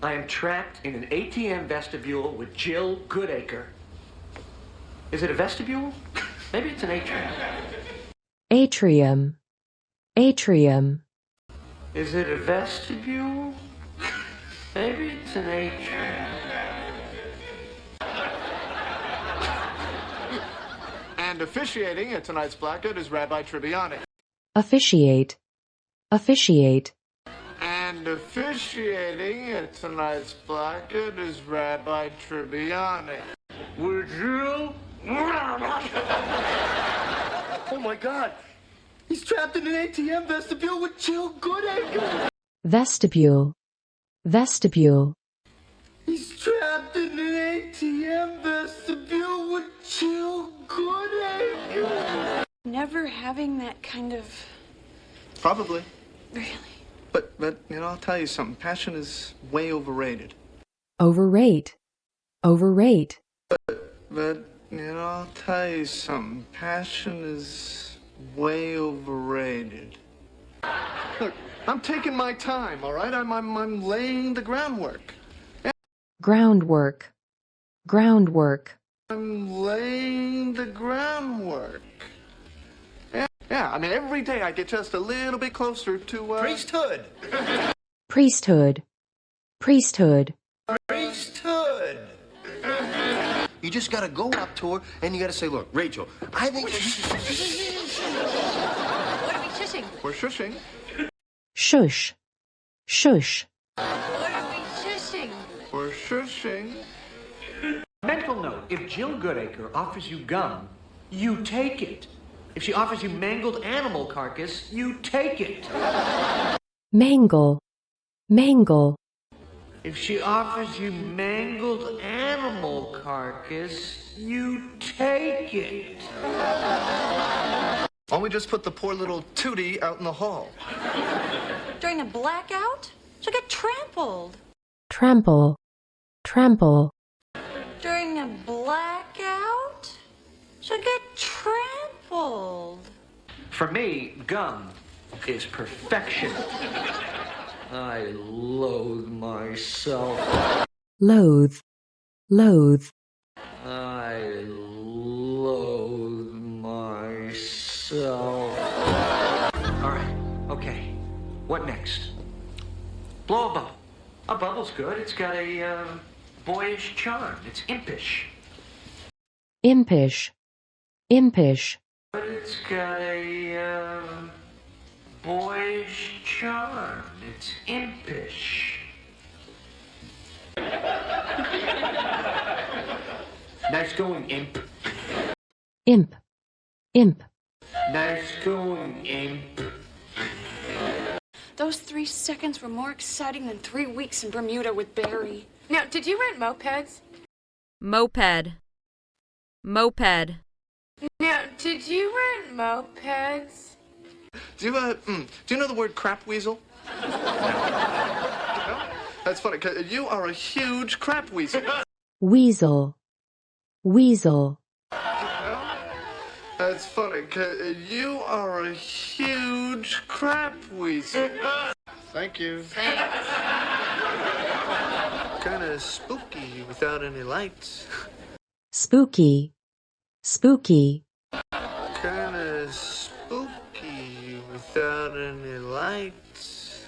I am trapped in an ATM vestibule with Jill Goodacre. Is it a vestibule? Maybe it's an atrium. Atrium. Atrium. Is it a vestibule? Maybe it's an atrium. And officiating at tonight's blackout is Rabbi Tribbiani. Officiate. Officiate. And officiating at tonight's blackout is Rabbi Tribbiani. Would you? Oh my God! He's trapped in an ATM vestibule with Jill Goodacre! Vestibule. Vestibule. He's trapped in an ATM vestibule with Jill Goodacre! Never having that kind of... Probably. Really? But I'll tell you something. Passion is way overrated. Overrate. Overrate. But I'll tell you something. Passion is way overrated. Look, I'm taking my time, all right? I'm laying the groundwork. Groundwork. Groundwork. I'm laying the groundwork. Yeah, I mean, every day I get just a little bit closer to, Priesthood! Priesthood. Priesthood. Priesthood! You just gotta go up to her and you gotta say, look, Rachel, I think... What are we shushing? We're shushing. Shush. Shush. What are we shushing? We're shushing. Mental note, if Jill Goodacre offers you gum, you take it. If she offers you mangled animal carcass, you take it. Mangle. Mangle. If she offers you mangled animal carcass, you take it. Why don't we just put the poor little Tootie out in the hall? During a blackout? She'll get trampled. Trample. Trample. During a blackout? She'll get trampled. For me, gum is perfection. I loathe myself. Loathe. Loathe. I loathe myself. All right, okay. What next? Blow a bubble. A bubble's good. It's got a boyish charm. It's impish. Impish. Impish. But it's got a boyish charm. It's impish. Nice going, imp. Imp. Imp. Nice going, imp. Those 3 seconds were more exciting than 3 weeks in Bermuda with Barry. Now, did you rent mopeds? Moped. Moped. Now, did you rent mopeds? Do you know the word crap weasel? That's funny, 'cause you are a huge crap weasel. Weasel. Weasel. That's funny, 'cause you are a huge crap weasel. Thank you. Thanks. Kind of spooky without any lights. Spooky. Spooky. Kind of spooky without any lights.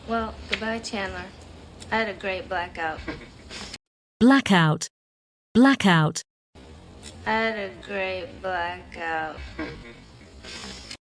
Well, goodbye, Chandler. I had a great blackout. Blackout. Blackout. I had a great blackout.